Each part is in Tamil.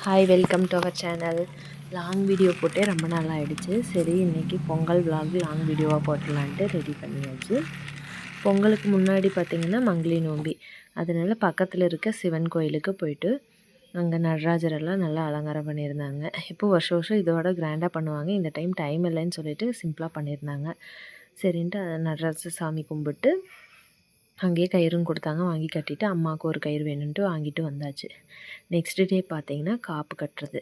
Hi, welcome to our channel. Long video போட்டே ரொம்ப நாள் ஆகிடுச்சு. சரி, இன்றைக்கி பொங்கல் விலாக் லாங் வீடியோவாக போட்டுடலான்ட்டு ரெடி பண்ணியாச்சு. பொங்கலுக்கு முன்னாடி பார்த்திங்கன்னா மங்களி நோம்பி, அதனால் பக்கத்தில் இருக்க சிவன் கோயிலுக்கு போயிட்டு அங்கே நடராஜரெல்லாம் நல்லா அலங்காரம் பண்ணியிருந்தாங்க. இப்போது வருஷம் இதோட கிராண்டாக பண்ணுவாங்க. இந்த டைம் இல்லைன்னு சொல்லிட்டு சிம்பிளாக பண்ணியிருந்தாங்க. சரின்ட்டு நடராஜர் சாமி கும்பிட்டு அங்கேயே கயிறும் கொடுத்தாங்க. வாங்கி கட்டிட்டு அம்மாவுக்கு ஒரு கயிறு வேணுன்ட்டு வாங்கிட்டு வந்தாச்சு. நெக்ஸ்ட் டே பார்த்திங்கன்னா காப்பு கட்டுறது.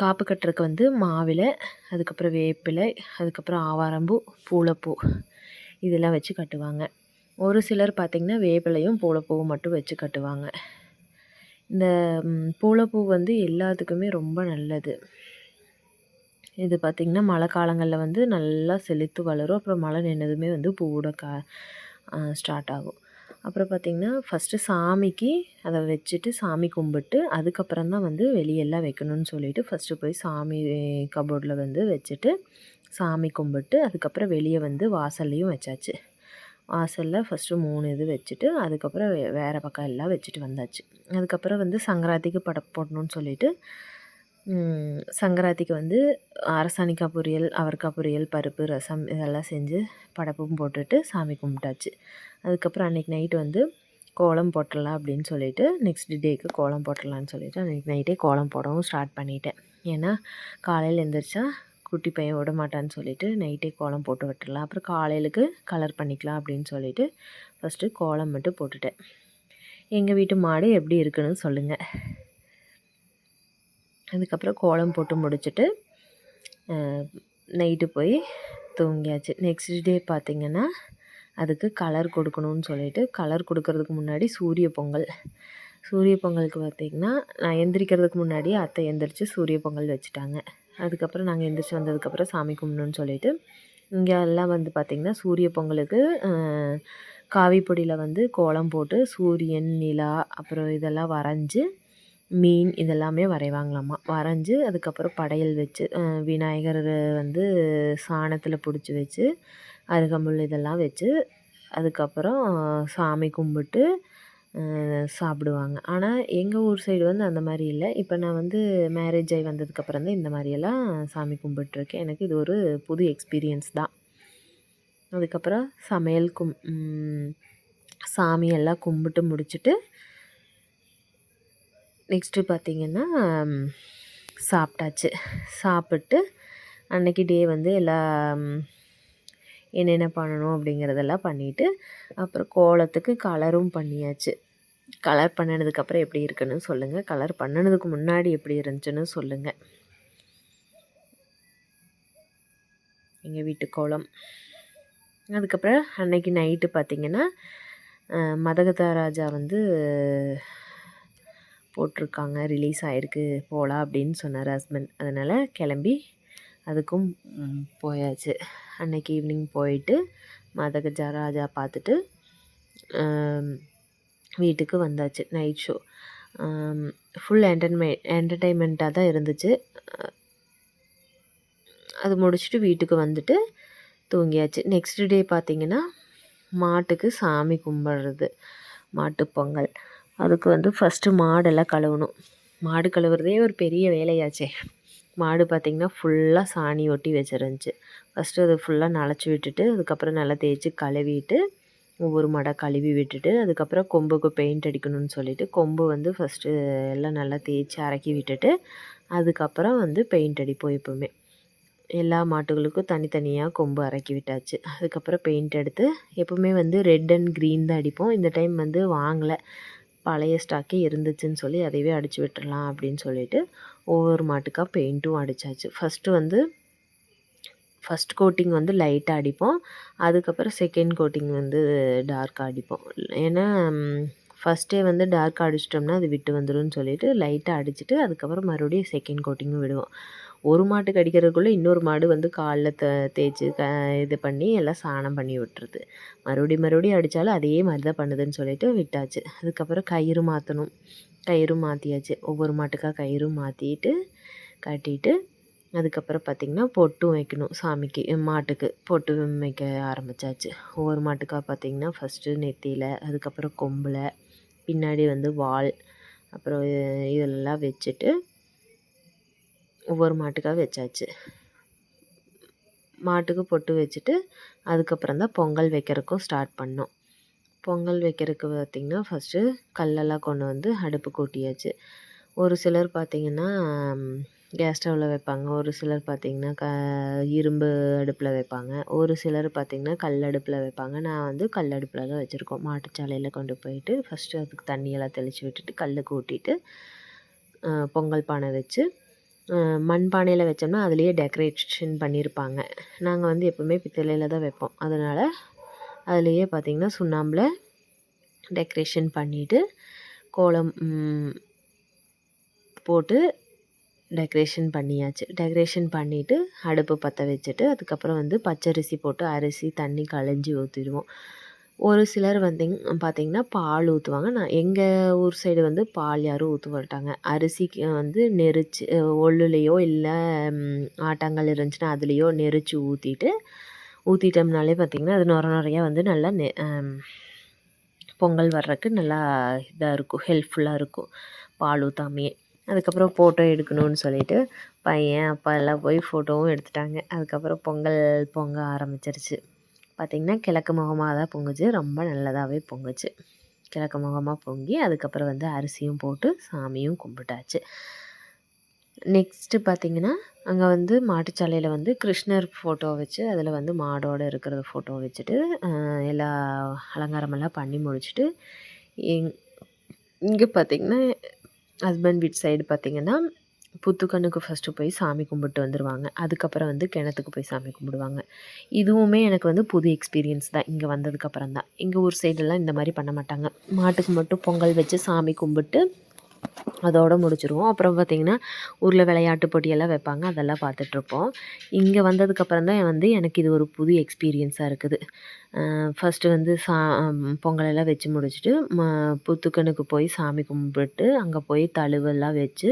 காப்பு கட்டுறதுக்கு மாவிலை, அதுக்கப்புறம் வேப்பிலை, அதுக்கப்புறம் ஆவாரம்பூ, பூளைப்பூ இதெல்லாம் வச்சு கட்டுவாங்க. ஒரு சிலர் பார்த்திங்கன்னா வேப்பிலையும் பூளைப்பூவும் மட்டும் வச்சு கட்டுவாங்க. இந்த பூளைப்பூ எல்லாத்துக்குமே ரொம்ப நல்லது. இது பார்த்திங்கன்னா மழை காலங்களில் நல்லா செழித்து வளரும். அப்புறம் மழை நின்னதுமே பூவோட ஸ்டார்ட் ஆகும். அப்புறம் பார்த்திங்கன்னா ஃபஸ்ட்டு சாமிக்கு அதை வச்சுட்டு சாமி கும்பிட்டு அதுக்கப்புறம் தான் வெளியெல்லாம் வைக்கணும்னு சொல்லிவிட்டு ஃபஸ்ட்டு போய் சாமி கபோர்டில் வச்சுட்டு சாமி கும்பிட்டு அதுக்கப்புறம் வெளியே வாசல்லையும் வச்சாச்சு. வாசலில் ஃபஸ்ட்டு 3 இது வச்சுட்டு அதுக்கப்புறம் வேறு பக்கம் எல்லாம் வச்சுட்டு வந்தாச்சு. அதுக்கப்புறம் சங்கராந்திக்கு படப்பு போடணும்னு சொல்லிவிட்டு சங்கராந்திக்கு அரசாணிக்காய் பொரியல், அவரைக்காய் பொரியல், பருப்பு, ரசம் இதெல்லாம் செஞ்சு படப்பும் போட்டுட்டு சாமி கும்பிட்டாச்சு. அதுக்கப்புறம் அன்றைக்கி நைட்டு கோலம் போட்டுடலாம் அப்படின்னு சொல்லிவிட்டு நெக்ஸ்ட் டேக்கு கோலம் போட்டுடலான்னு சொல்லிவிட்டு அன்றைக்கி நைட்டே கோலம் போடவும் ஸ்டார்ட் பண்ணிட்டேன். ஏன்னா காலையில் எழுந்திரிச்சா குட்டி பையன் விட மாட்டான்னு சொல்லிவிட்டு நைட்டே கோலம் போட்டு விட்டுடலாம், அப்புறம் காலையிலுக்கு கலர் பண்ணிக்கலாம் அப்படின்னு சொல்லிவிட்டு ஃபஸ்ட்டு கோலம் மட்டும் போட்டுட்டேன். எங்கள் வீட்டு மாடு எப்படி இருக்குன்னு சொல்லுங்கள். அதுக்கப்புறம் கோலம் போட்டு முடிச்சுட்டு நைட்டு போய் தூங்கியாச்சு. நெக்ஸ்ட் டே பார்த்திங்கன்னா அதுக்கு கலர் கொடுக்கணும்னு சொல்லிவிட்டு கலர் கொடுக்கறதுக்கு முன்னாடி சூரிய பொங்கலுக்கு பார்த்திங்கன்னா நான் எந்திரிக்கிறதுக்கு முன்னாடியே அத்தை எந்திரிச்சு சூரிய பொங்கல் வச்சுட்டாங்க. அதுக்கப்புறம் நாங்கள் எந்திரிச்சு வந்ததுக்கப்புறம் சாமி கும்பிடணுன்னு சொல்லிவிட்டு இங்கே எல்லாம் பார்த்திங்கன்னா சூரிய பொங்கலுக்கு காவி பொடியில் கோலம் போட்டு சூரியன், நிலா, அப்புறம் இதெல்லாம் வரைஞ்சி மீன் இதெல்லாமே வரைவாங்களாம்மா. வரைஞ்சி அதுக்கப்புறம் படையல் வச்சு விநாயகர் சாணத்தில் பிடிச்சி வச்சு அருகம்புல் இதெல்லாம் வச்சு அதுக்கப்புறம் சாமி கும்பிட்டு சாப்பிடுவாங்க. ஆனால் எங்கள் ஊர் சைடு அந்த மாதிரி இல்லை. இப்போ நான் மேரேஜ் ஆகி வந்ததுக்கப்புறம் தான் இந்த மாதிரியெல்லாம் சாமி கும்பிட்ருக்கேன். எனக்கு இது ஒரு புது எக்ஸ்பீரியன்ஸ் தான். அதுக்கப்புறம் சமையல் சாமியெல்லாம் கும்பிட்டு முடிச்சுட்டு நெக்ஸ்ட்டு பார்த்திங்கன்னா சாப்பிட்டாச்சு. சாப்பிட்டு அன்றைக்கி டே எல்லாம் என்னென்ன பண்ணணும் அப்படிங்கிறதெல்லாம் பண்ணிவிட்டு அப்புறம் கோலத்துக்கு கலரும் பண்ணியாச்சு. கலர் பண்ணினதுக்கப்புறம் எப்படி இருக்குன்னு சொல்லுங்கள். கலர் பண்ணினதுக்கு முன்னாடி எப்படி இருந்துச்சுன்னு சொல்லுங்கள். எங்கள் வீட்டு கோலம். அதுக்கப்புறம் அன்றைக்கி நைட்டு பார்த்திங்கன்னா மதகதா ராஜா போட்டிருக்காங்க, ரிலீஸ் ஆகிருக்கு, போகலாம் அப்படின்னு சொன்னார் ஹஸ்பண்ட். அதனால் கிளம்பி அதுக்கும் போயாச்சு. அன்றைக்கி ஈவினிங் போயிட்டு மதகஜா ராஜா பார்த்துட்டு வீட்டுக்கு வந்தாச்சு. நைட் ஷோ ஃபுல் என்டர்டெயின்மெண்ட்டாக தான் இருந்துச்சு. அது முடிச்சுட்டு வீட்டுக்கு வந்துட்டு தூங்கியாச்சு. நெக்ஸ்ட் டே பார்த்திங்கன்னா மாட்டுக்கு சாமி கும்பிட்றது, மாட்டுப்பொங்கல். அதுக்கு ஃபஸ்ட்டு மாடெல்லாம் கழுவணும். மாடு கழுவுறதே ஒரு பெரிய வேலையாச்சே. மாடு பார்த்திங்கன்னா ஃபுல்லாக சாணி ஒட்டி வச்சிருந்துச்சு. ஃபஸ்ட்டு அது ஃபுல்லாக நனைச்சி விட்டுட்டு அதுக்கப்புறம் நல்லா தேய்ச்சி கழுவிட்டு ஒவ்வொரு மாடாக கழுவி விட்டுட்டு அதுக்கப்புறம் கொம்புக்கு பெயிண்ட் அடிக்கணும்னு சொல்லிவிட்டு கொம்பு ஃபஸ்ட்டு எல்லாம் நல்லா தேய்ச்சி அரக்கி விட்டுட்டு அதுக்கப்புறம் பெயிண்ட் அடிப்போம். எப்போவுமே எல்லா மாட்டுகளுக்கும் தனித்தனியாக கொம்பு அரக்கி விட்டாச்சு. அதுக்கப்புறம் பெயிண்ட் எடுத்து எப்போவுமே ரெட் அண்ட் க்ரீன் தான் அடிப்போம். இந்த டைம் வாங்கலை, பழைய ஸ்டாக்கே இருந்துச்சுன்னு சொல்லி அதையவே அடித்து விட்டுடலாம் அப்படின்னு சொல்லிவிட்டு ஒவ்வொரு மாட்டுக்காக பெயிண்ட்டும் அடித்தாச்சு. ஃபஸ்ட் கோட்டிங் லைட்டாக அடிப்போம். அதுக்கப்புறம் செகண்ட் கோட்டிங் டார்க்காக அடிப்போம். ஏன்னா ஃபஸ்ட்டே டார்க்காக அடிச்சிட்டோம்னா அது விட்டு வந்துடும்னு சொல்லிவிட்டு லைட்டாக அடிச்சுட்டு அதுக்கப்புறம் மறுபடியும் செகண்ட் கோட்டிங்கும் விடுவோம். ஒரு மாட்டுக்கு அடிக்கிறதுக்குள்ளே இன்னொரு மாடு காலில் தேய்ச்சி இது பண்ணி எல்லாம் சாணம் பண்ணி விட்டுருது. மறுபடியும் அடித்தாலும் அதே மாதிரி தான் பண்ணுதுன்னு சொல்லிவிட்டு விட்டாச்சு. அதுக்கப்புறம் கயிறு மாற்றணும். கயிறும் மாற்றியாச்சு. ஒவ்வொரு மாட்டுக்காக கயிறும் மாற்றிட்டு கட்டிட்டு அதுக்கப்புறம் பார்த்திங்கன்னா பொட்டும் வைக்கணும். சாமிக்கு மாட்டுக்கு பொட்டு வைக்க ஆரம்பித்தாச்சு. ஒவ்வொரு மாட்டுக்காக பார்த்திங்கன்னா ஃபஸ்ட்டு நெத்தியில், அதுக்கப்புறம் கொம்பில், பின்னாடி வால், அப்புறம் இதெல்லாம் வச்சுட்டு ஒவ்வொரு மாட்டுக்காக வச்சாச்சு. மாட்டுக்கு பொட்டு வச்சுட்டு அதுக்கப்புறம் தான் பொங்கல் வைக்கிறதுக்கும் ஸ்டார்ட் பண்ணோம். பொங்கல் வைக்கிறதுக்கு பார்த்திங்கன்னா ஃபஸ்ட்டு கல்லெல்லாம் கொண்டு வந்து அடுப்பு கூட்டியாச்சு. ஒரு சிலர் பார்த்திங்கன்னா கேஸ் ஸ்டவ்வில் வைப்பாங்க, ஒரு சிலர் பார்த்திங்கன்னா இரும்பு அடுப்பில் வைப்பாங்க, ஒரு சிலர் பார்த்திங்கன்னா கல் அடுப்பில் வைப்பாங்க. நான் வந்து கல் அடுப்பில் தான் வச்சுருக்கோம். மாட்டுச்சாலையில் கொண்டு போயிட்டு ஃபஸ்ட்டு அதுக்கு தண்ணியெல்லாம் தெளித்து விட்டுட்டு கல்லுக்கு ஊட்டிட்டு பொங்கல் பானை வச்சு மண் பானையில் வச்சோம்னா அதுலேயே டெக்கரேஷன் பண்ணியிருப்பாங்க. நாங்கள் வந்து எப்போவுமே பித்தளையில் தான் வைப்போம். அதனால் அதுலேயே பார்த்திங்கன்னா சுண்ணாம்பில் டெக்கரேஷன் பண்ணிவிட்டு கோலம் போட்டு டெக்கரேஷன் பண்ணியாச்சு. டெக்கரேஷன் பண்ணிவிட்டு அடுப்பு பற்ற வச்சுட்டு அதுக்கப்புறம் வந்து பச்சரிசி போட்டு அரிசி தண்ணி களைஞ்சி ஊற்றிடுவோம். ஒரு சிலர் பார்த்திங்கன்னா பால் ஊற்றுவாங்க. நான் எங்கள் ஊர் சைடு வந்து பால் யாரும் ஊற்ற மாட்டாங்க. அரிசிக்கு வந்து நெரிச்சு ஒல்லுலேயோ இல்லை ஆட்டாங்கல் இருந்துச்சுன்னா அதுலேயோ நெரிச்சு ஊற்றிட்டோம்னாலே பார்த்திங்கன்னா அது நுரையா வந்து நல்லா பொங்கல் வர்றதுக்கு நல்லா இதாக இருக்கும், ஹெல்ப்ஃபுல்லாக இருக்கும் பால் ஊற்றாமையே. அதுக்கப்புறம் ஃபோட்டோ எடுக்கணும்னு சொல்லிட்டு பையன் அப்பா எல்லாம் போய் ஃபோட்டோவும் எடுத்துட்டாங்க. அதுக்கப்புறம் பொங்கல் பொங்க ஆரம்பிச்சிருச்சு. பார்த்திங்கன்னா கிழக்கு முகமாக தான் பொங்குச்சு, ரொம்ப நல்லதாகவே பொங்குச்சு. கிழக்கு முகமாக பொங்கி அதுக்கப்புறம் வந்து அரிசியும் போட்டு சாமியும் கும்பிட்டாச்சு. நெக்ஸ்ட்டு பார்த்திங்கன்னா அங்கே வந்து மாட்டுச்சாலையில் வந்து கிருஷ்ணர் ஃபோட்டோ வச்சு அதில் வந்து மாடோடு இருக்கிற ஃபோட்டோ வச்சுட்டு எல்லா அலங்காரமெல்லாம் பண்ணி முடிச்சுட்டு இங்கே பார்த்திங்கன்னா ஹஸ்பண்ட் வீட் சைடு பார்த்திங்கன்னா புத்துக்கண்ணுக்கு ஃபஸ்ட்டு போய் சாமி கும்பிட்டு வந்துடுவாங்க. அதுக்கப்புறம் வந்து கிணத்துக்கு போய் சாமி கும்பிடுவாங்க. இதுவுமே எனக்கு வந்து புது எக்ஸ்பீரியன்ஸ் தான். இங்கே வந்ததுக்கப்புறம் தான். எங்கள் ஊர் சைடெல்லாம் இந்த மாதிரி பண்ண மாட்டாங்க. மாட்டுக்கு மட்டும் பொங்கல் வச்சு சாமி கும்பிட்டு அதோடு முடிச்சிடுவோம். அப்புறம் பார்த்திங்கன்னா ஊரில் விளையாட்டு போட்டியெல்லாம் வைப்பாங்க, அதெல்லாம் பார்த்துட்ருப்போம். இங்கே வந்ததுக்கப்புறம் தான் வந்து எனக்கு இது ஒரு புது எக்ஸ்பீரியன்ஸாக இருக்குது. ஃபஸ்ட்டு வந்து பொங்கலெல்லாம் வச்சு முடிச்சுட்டு புத்துக்கண்ணுக்கு போய் சாமி கும்பிட்டு அங்கே போய் தழுவெல்லாம் வச்சு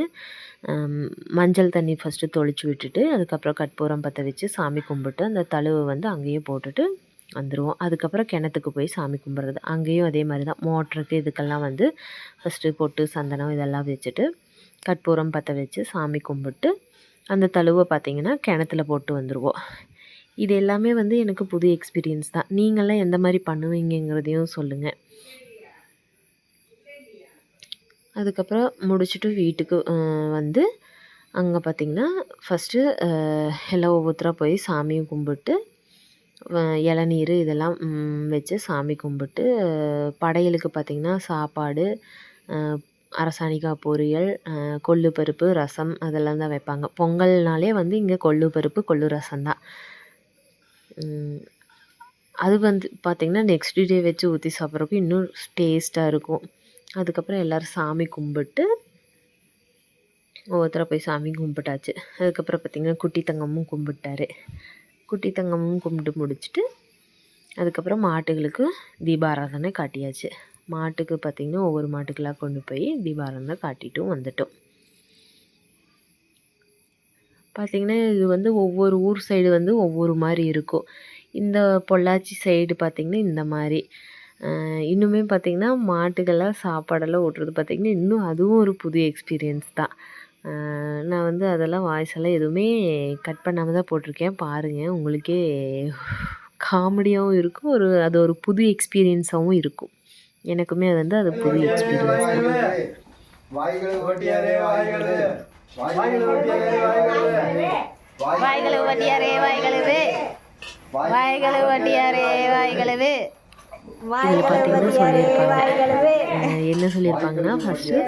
மஞ்சள் தண்ணி ஃபஸ்ட்டு தொளிச்சு விட்டுட்டு அதுக்கப்புறம் கற்பூரம் பற்ற வச்சு சாமி கும்பிட்டு அந்த தழுவை வந்து அங்கேயே போட்டுட்டு வந்துடுவோம். அதுக்கப்புறம் கிணத்துக்கு போய் சாமி கும்பிட்றது. அங்கேயும் அதே மாதிரி தான் மோட்டருக்கு இதுக்கெல்லாம் வந்து ஃபஸ்ட்டு பொட்டு சந்தனம் இதெல்லாம் வச்சுட்டு கற்பூரம் பற்ற வச்சு சாமி கும்பிட்டு அந்த தழுவை பார்த்திங்கன்னா கிணத்துல போட்டு வந்துடுவோம். இது எல்லாமே வந்து எனக்கு புது எக்ஸ்பீரியன்ஸ் தான். நீங்கள்லாம் எந்த மாதிரி பண்ணுவீங்கிறதையும் சொல்லுங்கள். அதுக்கப்புறம் முடிச்சுட்டு வீட்டுக்கு வந்து அங்கே பார்த்திங்கன்னா ஃபஸ்ட்டு எல்லாம் ஒவ்வொருத்தராக போய் சாமியும் கும்பிட்டு இளநீர் இதெல்லாம் வச்சு சாமி கும்பிட்டு படையலுக்கு பார்த்திங்கன்னா சாப்பாடு, அரசாணிக்காய் பொரியல், கொள்ளு பருப்பு, ரசம் அதெல்லாம் தான் வைப்பாங்க. பொங்கல்னாலே வந்து இங்கே கொள்ளு பருப்பு கொள்ளு ரசம் தான். அது வந்து பார்த்திங்கன்னா நெக்ஸ்ட் டே வச்சு ஊற்றி சாப்பிட்றப்ப இன்னும் டேஸ்ட்டாக இருக்கும். அதுக்கப்புறம் எல்லோரும் சாமி கும்பிட்டு ஒவ்வொருத்தராக போய் சாமி கும்பிட்டாச்சு. அதுக்கப்புறம் பார்த்திங்கன்னா குட்டி தங்கமும் கும்பிட்டாரு. குட்டி தங்கமும் கும்பிட்டு முடிச்சுட்டு அதுக்கப்புறம் மாட்டுகளுக்கு தீபாராதனை காட்டியாச்சு. மாட்டுக்கு பார்த்திங்கன்னா ஒவ்வொரு மாட்டுக்கெல்லாம் கொண்டு போய் தீபாராதனை காட்டிட்டும் வந்துட்டோம். பார்த்திங்கன்னா இது வந்து ஒவ்வொரு ஊர் சைடு வந்து ஒவ்வொரு மாதிரி இருக்கும். இந்த பொள்ளாச்சி சைடு பார்த்திங்கன்னா இந்த மாதிரி இன்னுமே பார்த்திங்கன்னா மாட்டுக்கெல்லாம் சாப்பாடெல்லாம் ஊட்டுறது பார்த்திங்கன்னா இன்னும் அதுவும் ஒரு புது எக்ஸ்பீரியன்ஸ் தான். நான் வந்து அதெல்லாம் வாய்ஸ் எல்லாம் எதுவுமே கட் பண்ணாமல் தான் போட்டிருக்கேன். பாருங்கள், உங்களுக்கே காமெடியாகவும் இருக்கும், அது ஒரு புது எக்ஸ்பீரியன்ஸாகவும் இருக்கும். எனக்குமே அது வந்து அது புது எக்ஸ்பீரியன்ஸ் தான். வாய்களு வட்டியாரே வாய்களு இதில் பார்த்தீங்கன்னா சொல்லியிருப்பாங்க, என்ன சொல்லியிருப்பாங்கன்னா ஃபஸ்ட்டு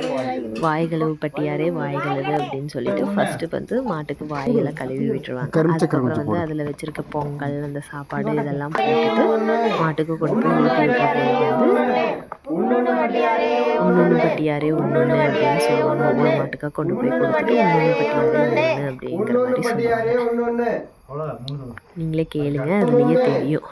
வாய்களவு பட்டியாரே வாய்களவு அப்படின்னு சொல்லிட்டு ஃபஸ்ட்டு வந்து மாட்டுக்கு வாய்களை கழுவி விட்டுருவாங்க. அதுக்கப்புறம் வந்து அதில் வச்சுருக்க பொங்கல் அந்த சாப்பாடு இதெல்லாம் போட்டுட்டு மாட்டுக்கு கொண்டு போய் ஊட்டி விட்டுறது வந்து ஒன்னொன்று பட்டியாரே ஒன்னொன்று அப்படின்னு சொல்லுவாங்க. ஒவ்வொரு மாட்டுக்காக கொண்டு போய் கொடுத்துட்டு ஒன்னொன்று பட்டியாரே ஒன்று அப்படிங்கிற மாதிரி சொல்லுவாங்க. நீங்களே கேளுங்க, அதுலேயே தெரியும்.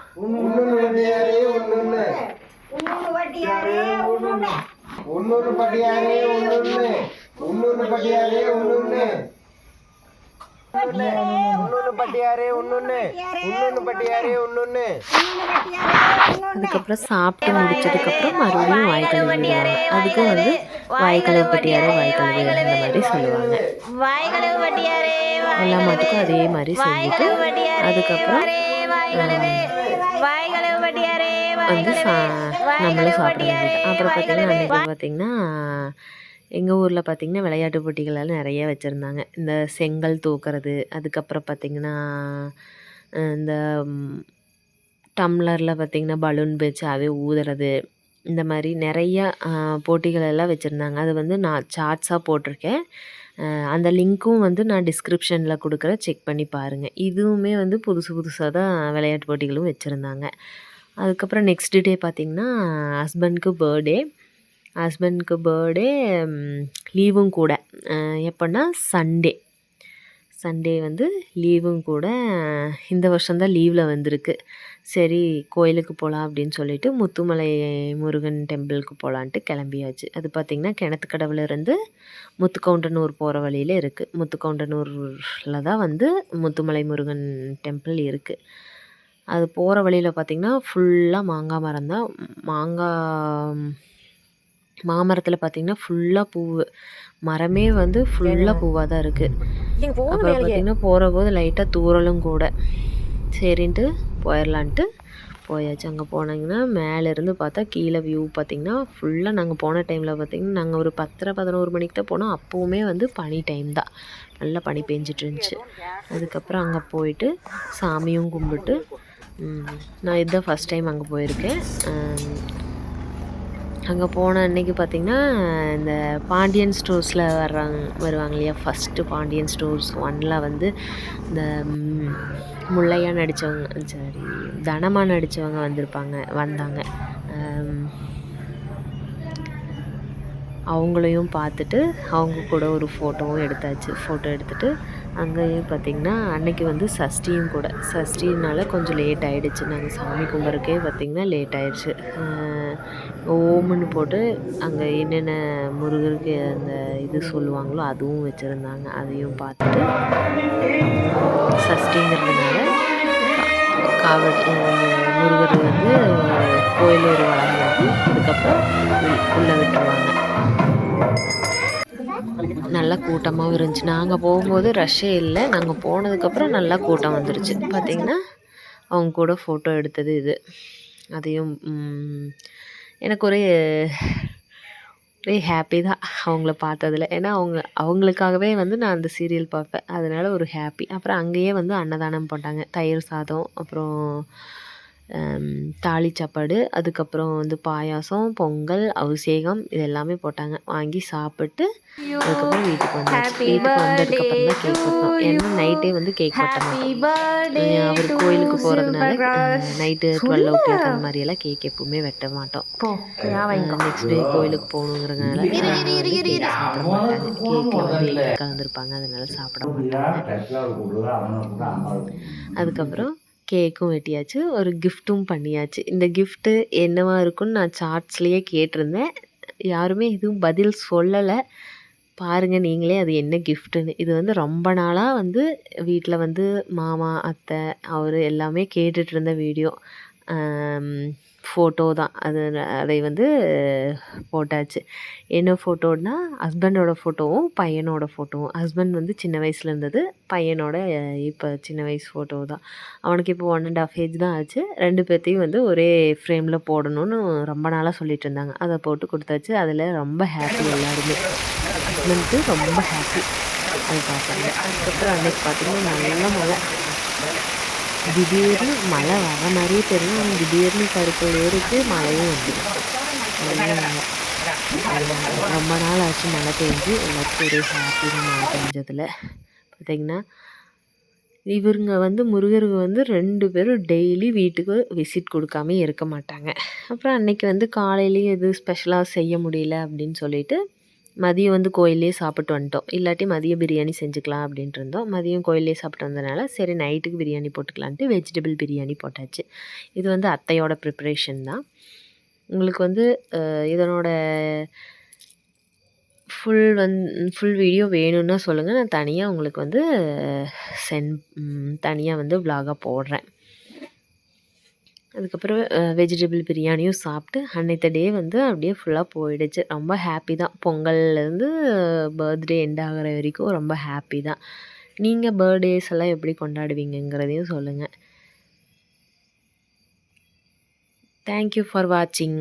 அதுக்கப்புறம் சாப்பிட்டு முடிச்சதுக்கப்புறம் மறுபடியும் வாய் கழுவி விடுவாங்க. அதுக்கும் வந்து வாய்க்கழுவு பட்டியாரே வாய்க்கழுவு அந்த மாதிரி சொல்லுவாங்க. எல்லா மாட்டுக்கும் அதே மாதிரி செஞ்சுட்டு அதுக்கப்புறம் வந்து நம்மளும் சாப்பிட வேண்டியது. அப்புறம் பார்த்திங்கன்னா அன்றைக்கி பார்த்திங்கன்னா எங்கள் ஊரில் பார்த்திங்கன்னா விளையாட்டு போட்டிகளெல்லாம் நிறைய வச்சுருந்தாங்க. இந்த செங்கல் தூக்குறது, அதுக்கப்புறம் பார்த்திங்கன்னா இந்த டம்ளரில் பார்த்திங்கன்னா பலூன் வச்சு அதை ஊதுறது, இந்த மாதிரி நிறையா போட்டிகள் எல்லாம் வச்சுருந்தாங்க. அது வந்து நான் சார்ட்ஸாக போட்டிருக்கேன். அந்த லிங்க்கும் வந்து நான் டிஸ்கிரிப்ஷனில் கொடுக்குறேன், செக் பண்ணி பாருங்கள். இதுவுமே வந்து புதுசு புதுசாக தான் விளையாட்டு போட்டிகளும் வச்சுருந்தாங்க. அதுக்கப்புறம் நெக்ஸ்ட் டே பார்த்திங்கன்னா ஹஸ்பண்டுக்கு பர்த்டே லீவும் கூட. எப்போன்னா சண்டே வந்து லீவும் கூட. இந்த வருஷம்தான் லீவில் வந்திருக்கு. சரி கோயிலுக்கு போகலாம் அப்படின்னு சொல்லிட்டு முத்துமலை முருகன் டெம்பிளுக்கு போகலான்ட்டு கிளம்பியாச்சு. அது பார்த்திங்கன்னா கிணத்துக்கடவுலேருந்து முத்துக்கவுண்டனூர் போகிற வழியில் இருக்குது. முத்துக்கவுண்டனூரில் தான் வந்து முத்துமலை முருகன் டெம்பிள் இருக்குது. அது போகிற வழியில் பார்த்திங்கன்னா ஃபுல்லாக மாங்காய் மரம் தான். மாமரத்தில் பார்த்திங்கன்னா ஃபுல்லாக பூவு, மரமே வந்து ஃபுல்லாக பூவாக தான் இருக்குது. அப்புறம் பார்த்திங்கன்னா போகிற போது லைட்டாக தூறலும் கூட. சரின்ட்டு போயிடலான்ட்டு போயாச்சு. அங்கே போனீங்கன்னா மேலேருந்து பார்த்தா கீழே வியூ பார்த்திங்கன்னா ஃபுல்லாக நாங்கள் போன டைமில் பார்த்திங்கன்னா நாங்கள் ஒரு 10-11 மணிக்கு தான் போனோம். அப்போவுமே வந்து பனி டைம் தான், நல்லா பனி பெஞ்சிட்டு இருந்துச்சு. அதுக்கப்புறம் அங்கே போயிட்டு சாமியும் கும்பிட்டு நான் இதுதான் ஃபஸ்ட் டைம் அங்கே போயிருக்கேன். அங்கே போன அன்றைக்கி பார்த்திங்கன்னா இந்த பாண்டியன் ஸ்டோர்ஸில் வருவாங்க இல்லையா, ஃபஸ்ட்டு பாண்டியன் ஸ்டோர்ஸ் 1ல் வந்து இந்த முல்லையா நடித்தவங்க, சரி தனமா நடித்தவங்க வந்தாங்க. அவங்களையும் பார்த்துட்டு அவங்க கூட ஒரு ஃபோட்டோவும் எடுத்தாச்சு. ஃபோட்டோ எடுத்துகிட்டு அங்கேயும் பார்த்திங்கன்னா அன்றைக்கி வந்து சஷ்டியும் கூட. சஷ்டினால கொஞ்சம் லேட் ஆகிடுச்சு. நாங்கள் சாமி கும்பிட்றக்கே பார்த்திங்கன்னா லேட் ஆகிடுச்சு. ஓம்னு போட்டு அங்கே என்னென்ன முருகருக்கு அந்த இது சொல்லுவாங்களோ அதுவும் வச்சுருந்தாங்க. அதையும் பார்த்துட்டு சஷ்டிங்கிறதுனால முருகர் வந்து கோயில் ஒரு வளம் வந்து அதுக்கப்புறம் உள்ளே விட்டுருவாங்க. நல்லா கூட்டமாகவும் இருந்துச்சு. நாங்கள் போகும்போது ரஷ்ஷே இல்லை. நாங்கள் போனதுக்கப்புறம் நல்லா கூட்டம் வந்துருச்சு. பார்த்திங்கன்னா அவங்க கூட ஃபோட்டோ எடுத்தது இது. அதையும் எனக்கு ஒரே ஹாப்பி தான் அவங்கள பார்த்ததில். ஏன்னா அவங்களுக்காகவே வந்து நான் அந்த சீரியல் பார்ப்பேன். அதனால் ஒரு ஹாப்பி. அப்புறம் அங்கேயே வந்து அன்னதானம் போட்டாங்க. தயிர் சாதம், அப்புறம் தாலி சாப்பாடு, அதுக்கப்புறம் வந்து பாயாசம், பொங்கல், அபிஷேகம் இது எல்லாமே போட்டாங்க. வாங்கி சாப்பிட்டு அதுக்கப்புறம் வீட்டுக்கு வந்தாச்சு. வீட்டுக்கு வந்ததுக்கப்புறம் தான் கேக் வெட்டணும். ஏன்னா நைட்டே வந்து கேக் வெட்ட மாட்டோம். அவர் கோயிலுக்கு போகிறதுனால நைட்டு 12 அந்த மாதிரியெல்லாம் கேக் எப்பவுமே வெட்ட மாட்டோம். நெக்ஸ்ட் டே கோயிலுக்கு போகணுங்கிறதுனால கேக் சாப்பிட மாட்டாங்க. கேக்கில் வந்து எக் கலந்துருப்பாங்க, அதனால சாப்பிட மாட்டாங்க. அதுக்கப்புறம் கேக்கும் வெட்டியாச்சு, ஒரு கிஃப்ட்டும் பண்ணியாச்சு. இந்த கிஃப்ட்டு என்னவா இருக்குன்னு நான் சார்ட்ஸ்லேயே கேட்டிருந்தேன். யாருமே எதுவும் பதில் சொல்லலை. பாருங்கள் நீங்களே அது என்ன கிஃப்ட்டுன்னு. இது வந்து ரொம்ப நாளாக வந்து வீட்டில் வந்து மாமா, அத்தை அவர் எல்லாமே கேட்டுட்ருந்த வீடியோ ஃபோட்டோ தான். அதை வந்து போட்டாச்சு. என்ன ஃபோட்டோன்னா ஹஸ்பண்டோட ஃபோட்டோவும் பையனோட ஃபோட்டோவும். ஹஸ்பண்ட் வந்து சின்ன வயசில் இருந்தது, பையனோட இப்போ சின்ன வயசு ஃபோட்டோ தான். அவனுக்கு இப்போ 1.5 ஏஜ் தான் ஆச்சு. 2 பேர்த்தையும் வந்து ஒரே ஃப்ரேமில் போடணும்னு ரொம்ப நாளாக சொல்லிட்டு இருந்தாங்க. அதை போட்டு கொடுத்தாச்சு. அதில் ரொம்ப ஹாப்பி எல்லாருமே. ஹஸ்பண்டுக்கு ரொம்ப ஹாப்பி அது பார்த்தாங்க. அதுக்கப்புறம் அன்றைக்கி பார்த்திங்கன்னா நல்ல மழை. திடீர்னு மழை வர மாதிரியே தெரியும். ஆனால் திடீர்னு கருப்பு ஏறிட்டு மழையும் வந்துடுச்சு. நல்ல மழை. ரொம்ப நாள் ஆச்சு மழை பெஞ்சு. எல்லாத்துக்கும் ஒரே ஹாப்பி தான் மழை பெஞ்சதில். பார்த்திங்கன்னா இவருங்க வந்து முருகருக்கு வந்து 2 பேரும் டெய்லி வீட்டுக்கு விசிட் கொடுக்காம இருக்க மாட்டாங்க. அப்புறம் அன்றைக்கி வந்து காலையிலேயும் எதுவும் ஸ்பெஷலாக செய்ய முடியல அப்படின்னு சொல்லிட்டு மதியம் வந்து கோயிலே சாப்பிட்டு வந்துட்டோம். இல்லாட்டி மதியம் பிரியாணி செஞ்சுக்கலாம் அப்படின்ட்டு இருந்தோம். மதியம் கோயிலே சாப்பிட்டு வந்ததுனால சரி நைட்டுக்கு பிரியாணி போட்டுக்கலான்ட்டு வெஜிடபிள் பிரியாணி போட்டாச்சு. இது வந்து அத்தையோட ப்ரிப்ரேஷன் தான். உங்களுக்கு வந்து இதனோட ஃபுல் வீடியோ வேணும்னா சொல்லுங்கள். நான் தனியாக உங்களுக்கு வந்து தனியாக வந்து விலாகாக போடுறேன். அதுக்கப்புறம் வெஜிடபிள் பிரியாணியும் சாப்பிட்டு அன்னைத்த டே வந்து அப்படியே ஃபுல்லாக போயிடுச்சு. ரொம்ப ஹாப்பி தான். பொங்கல்லேருந்து பர்த்டே எண்ட் ஆகுற வரைக்கும் ரொம்ப ஹாப்பி தான். நீங்கள் பர்த்டேஸ் எல்லாம் எப்படி கொண்டாடுவீங்கங்கிறதையும் சொல்லுங்கள். தேங்க் யூ ஃபார் வாட்சிங்.